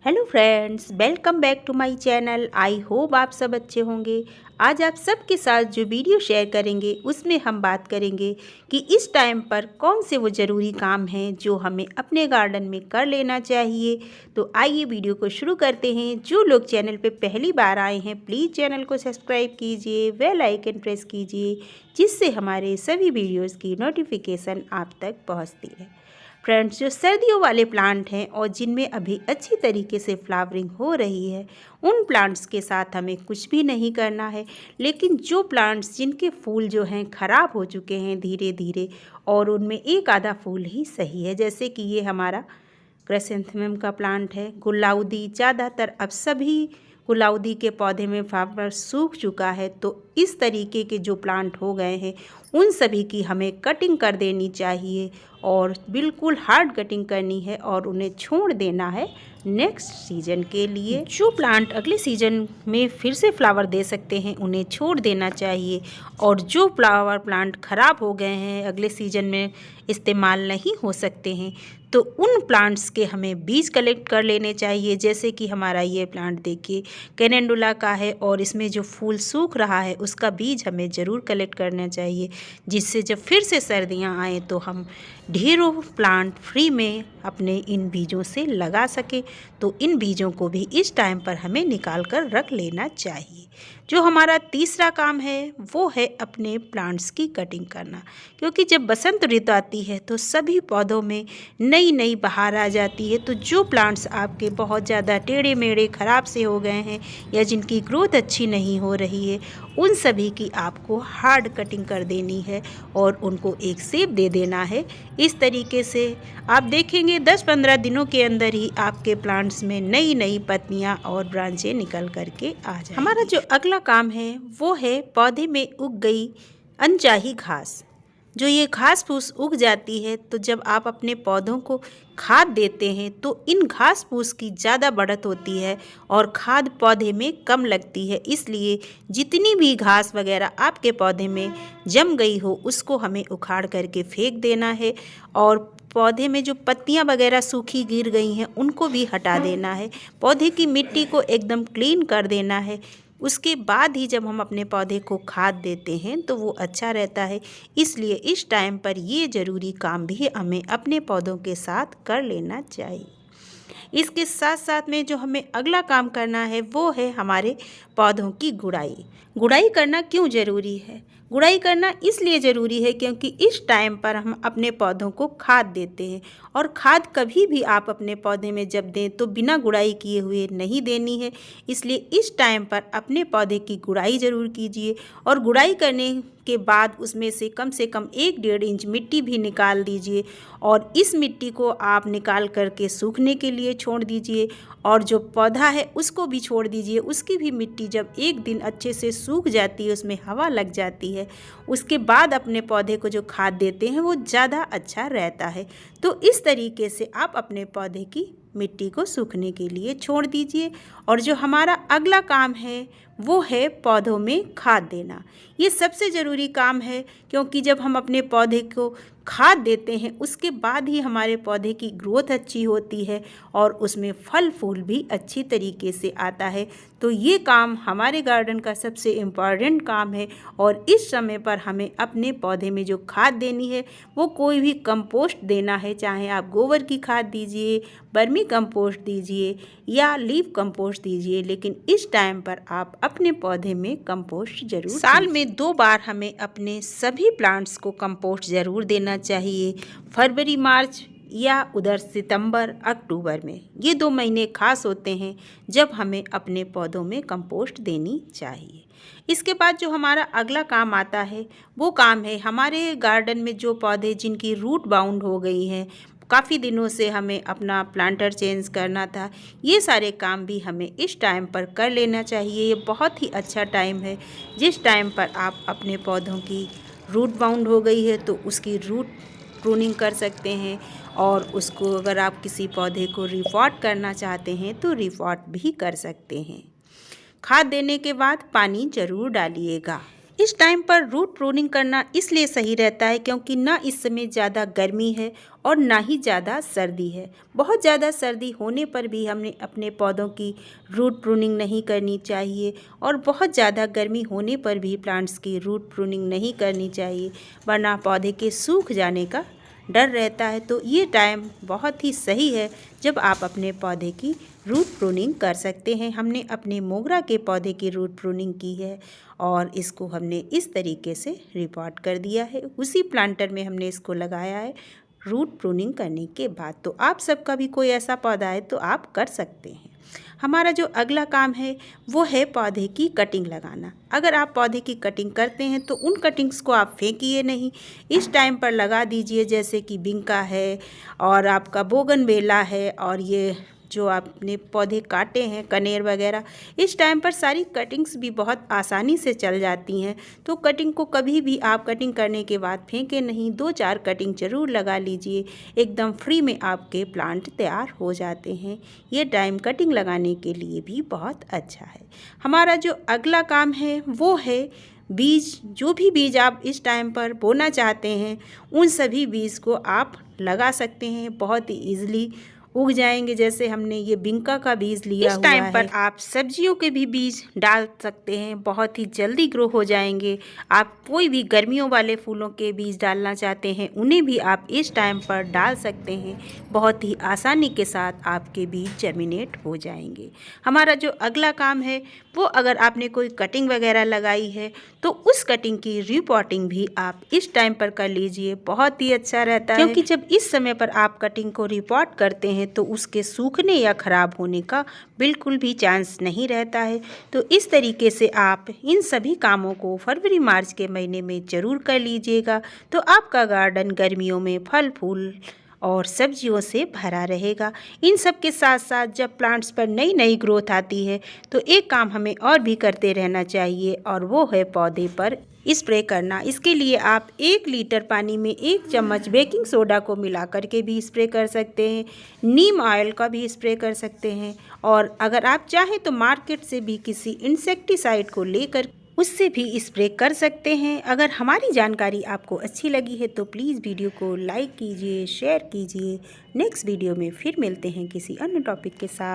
Hello friends, welcome back to my channel. I hope आप सब अच्छे होंगे। आज आप सबके साथ जो वीडियो शेयर करेंगे उसमें हम बात करेंगे कि इस टाइम पर कौन से वो ज़रूरी काम हैं जो हमें अपने गार्डन में कर लेना चाहिए। तो आइए वीडियो को शुरू करते हैं। जो लोग चैनल पे पहली बार आए हैं प्लीज़ चैनल को सब्सक्राइब कीजिए, बेल आइकन प्रेस कीजिए, जिससे हमारे सभी वीडियोज़ की नोटिफिकेशन आप तक पहुँचती है। फ्रेंड्स, जो सर्दियों वाले प्लांट हैं और जिनमें अभी अच्छी तरीके से फ्लावरिंग हो रही है, उन प्लांट्स के साथ हमें कुछ भी नहीं करना है। लेकिन जो प्लांट्स जिनके फूल जो हैं ख़राब हो चुके हैं धीरे धीरे, और उनमें एक आधा फूल ही सही है, जैसे कि ये हमारा क्राइसैंथेमम का प्लांट है। गुलाउदी, ज़्यादातर अब सभी गुलाउदी के पौधे में फ्लावर सूख चुका है। तो इस तरीके के जो प्लांट हो गए हैं उन सभी की हमें कटिंग कर देनी चाहिए, और बिल्कुल हार्ड कटिंग करनी है और उन्हें छोड़ देना है नेक्स्ट सीजन के लिए। जो प्लांट अगले सीजन में फिर से फ्लावर दे सकते हैं उन्हें छोड़ देना चाहिए, और जो फ्लावर प्लांट ख़राब हो गए हैं अगले सीजन में इस्तेमाल नहीं हो सकते हैं, तो उन प्लांट्स के हमें बीज कलेक्ट कर लेने चाहिए। जैसे कि हमारा ये प्लांट देखिए कैलेंडुला का है, और इसमें जो फूल सूख रहा है उसका बीज हमें ज़रूर कलेक्ट करना चाहिए, जिससे जब फिर से सर्दियां आए तो हम ढेरों प्लांट फ्री में अपने इन बीजों से लगा सके। तो इन बीजों को भी इस टाइम पर हमें निकाल कर रख लेना चाहिए। जो हमारा तीसरा काम है वो है अपने प्लांट्स की कटिंग करना, क्योंकि जब बसंत ऋतु आती है तो सभी पौधों में नई नई बहार आ जाती है। तो जो प्लांट्स आपके बहुत ज़्यादा टेढ़े मेढ़े ख़राब से हो गए हैं या जिनकी ग्रोथ अच्छी नहीं हो रही है, उन सभी की आपको हार्ड कटिंग कर देनी है और उनको एक शेप दे देना है। इस तरीके से आप देखेंगे 10-15 दिनों के अंदर ही आपके प्लांट्स में नई नई पत्तियां और ब्रांचें निकल करके आ जाएंगी। हमारा जो अगला काम है वो है पौधे में उग गई अनचाही घास। जो ये घास फूस उग जाती है, तो जब आप अपने पौधों को खाद देते हैं तो इन घास फूस की ज़्यादा बढ़त होती है और खाद पौधे में कम लगती है। इसलिए जितनी भी घास वगैरह आपके पौधे में जम गई हो उसको हमें उखाड़ करके फेंक देना है, और पौधे में जो पत्तियां वगैरह सूखी गिर गई हैं उनको भी हटा देना है। पौधे की मिट्टी को एकदम क्लीन कर देना है। उसके बाद ही जब हम अपने पौधे को खाद देते हैं तो वो अच्छा रहता है। इसलिए इस टाइम पर ये ज़रूरी काम भी हमें अपने पौधों के साथ कर लेना चाहिए। इसके साथ साथ में जो हमें अगला काम करना है वो है हमारे पौधों की गुड़ाई। गुड़ाई करना क्यों ज़रूरी है? गुड़ाई करना इसलिए ज़रूरी है क्योंकि इस टाइम पर हम अपने पौधों को खाद देते हैं, और खाद कभी भी आप अपने पौधे में जब दें तो बिना गुड़ाई किए हुए नहीं देनी है। इसलिए इस टाइम पर अपने पौधे की गुड़ाई ज़रूर कीजिए, और गुड़ाई करने के बाद उसमें से कम 1-1.5 इंच मिट्टी भी निकाल दीजिए, और इस मिट्टी को आप निकाल करके सूखने के लिए छोड़ दीजिए, और जो पौधा है उसको भी छोड़ दीजिए। उसकी भी मिट्टी जब एक दिन अच्छे से सूख जाती है, उसमें हवा लग जाती है, उसके बाद अपने पौधे को जो खाद देते हैं वो ज़्यादा अच्छा रहता है। तो इस तरीके से आप अपने पौधे की मिट्टी को सूखने के लिए छोड़ दीजिए। और जो हमारा अगला काम है वो है पौधों में खाद देना। ये सबसे ज़रूरी काम है, क्योंकि जब हम अपने पौधे को खाद देते हैं उसके बाद ही हमारे पौधे की ग्रोथ अच्छी होती है और उसमें फल फूल भी अच्छी तरीके से आता है। तो ये काम हमारे गार्डन का सबसे इम्पॉर्टेंट काम है, और इस समय पर हमें अपने पौधे में जो खाद देनी है वो कोई भी कंपोस्ट देना है। चाहे आप गोबर की खाद दीजिए, वर्मी कंपोस्ट दीजिए या लीफ कंपोस्ट दीजिए, लेकिन इस टाइम पर आप अपने पौधे में कंपोस्ट जरूर। साल में 2 बार हमें अपने सभी प्लांट्स को कंपोस्ट ज़रूर देना चाहिए, फरवरी मार्च या उधर सितंबर अक्टूबर में। ये 2 महीने खास होते हैं जब हमें अपने पौधों में कंपोस्ट देनी चाहिए। इसके बाद जो हमारा अगला काम आता है वो काम है हमारे गार्डन में जो पौधे जिनकी रूट बाउंड हो गई हैं, काफ़ी दिनों से हमें अपना प्लांटर चेंज करना था, ये सारे काम भी हमें इस टाइम पर कर लेना चाहिए। ये बहुत ही अच्छा टाइम है जिस टाइम पर आप अपने पौधों की रूट बाउंड हो गई है तो उसकी रूट प्रूनिंग कर सकते हैं, और उसको अगर आप किसी पौधे को रिपॉट करना चाहते हैं तो रिपॉट भी कर सकते हैं। खाद देने के बाद पानी ज़रूर डालिएगा। इस टाइम पर रूट प्रूनिंग करना इसलिए सही रहता है क्योंकि ना इस समय ज़्यादा गर्मी है और ना ही ज़्यादा सर्दी है। बहुत ज़्यादा सर्दी होने पर भी हमने अपने पौधों की रूट प्रूनिंग नहीं करनी चाहिए और बहुत ज़्यादा गर्मी होने पर भी प्लांट्स की रूट प्रूनिंग नहीं करनी चाहिए, वरना पौधे के सूख जाने का डर रहता है। तो ये टाइम बहुत ही सही है जब आप अपने पौधे की रूट प्रूनिंग कर सकते हैं। हमने अपने मोगरा के पौधे की रूट प्रूनिंग की है और इसको हमने इस तरीके से रिपोर्ट कर दिया है। उसी प्लांटर में हमने इसको लगाया है रूट प्रूनिंग करने के बाद। तो आप सबका भी कोई ऐसा पौधा है तो आप कर सकते हैं। हमारा जो अगला काम है वो है पौधे की कटिंग लगाना। अगर आप पौधे की कटिंग करते हैं तो उन कटिंग्स को आप फेंकिए नहीं, इस टाइम पर लगा दीजिए। जैसे कि बिंका है और आपका बोगनवेला है और ये जो आपने पौधे काटे हैं कनेर वगैरह, इस टाइम पर सारी कटिंग्स भी बहुत आसानी से चल जाती हैं। तो कटिंग को कभी भी आप कटिंग करने के बाद फेंके नहीं, 2-4 कटिंग ज़रूर लगा लीजिए। एकदम फ्री में आपके प्लांट तैयार हो जाते हैं। ये टाइम कटिंग लगाने के लिए भी बहुत अच्छा है। हमारा जो अगला काम है वो है बीज। जो भी बीज आप इस टाइम पर बोना चाहते हैं उन सभी बीज को आप लगा सकते हैं, बहुत ही ईजिली उग जाएंगे। जैसे हमने ये बिंका का बीज लिया हुआ है। इस टाइम पर आप सब्जियों के भी बीज डाल सकते हैं, बहुत ही जल्दी ग्रो हो जाएंगे। आप कोई भी गर्मियों वाले फूलों के बीज डालना चाहते हैं उन्हें भी आप इस टाइम पर डाल सकते हैं, बहुत ही आसानी के साथ आपके बीज जर्मिनेट हो जाएंगे। हमारा जो अगला काम है वो, अगर आपने कोई कटिंग वगैरह लगाई है तो उस कटिंग की रिपोर्टिंग भी आप इस टाइम पर कर लीजिए, बहुत ही अच्छा रहता है। क्योंकि जब इस समय पर आप कटिंग को रिपोर्ट करते हैं तो उसके सूखने या ख़राब होने का बिल्कुल भी चांस नहीं रहता है। तो इस तरीके से आप इन सभी कामों को फरवरी मार्च के महीने में ज़रूर कर लीजिएगा। तो आपका गार्डन गर्मियों में फल फूल और सब्जियों से भरा रहेगा। इन सब के साथ साथ जब प्लांट्स पर नई नई ग्रोथ आती है तो एक काम हमें और भी करते रहना चाहिए और वो है पौधे पर स्प्रे करना। इसके लिए आप 1 लीटर पानी में 1 चम्मच बेकिंग सोडा को मिला करके भी स्प्रे कर सकते हैं, नीम ऑयल का भी स्प्रे कर सकते हैं और अगर आप चाहें तो मार्केट से भी किसी इंसेक्टिसाइड को लेकर उससे भी स्प्रे कर सकते हैं। अगर हमारी जानकारी आपको अच्छी लगी है तो प्लीज़ वीडियो को लाइक कीजिए, शेयर कीजिए। नेक्स्ट वीडियो में फिर मिलते हैं किसी अन्य टॉपिक के साथ।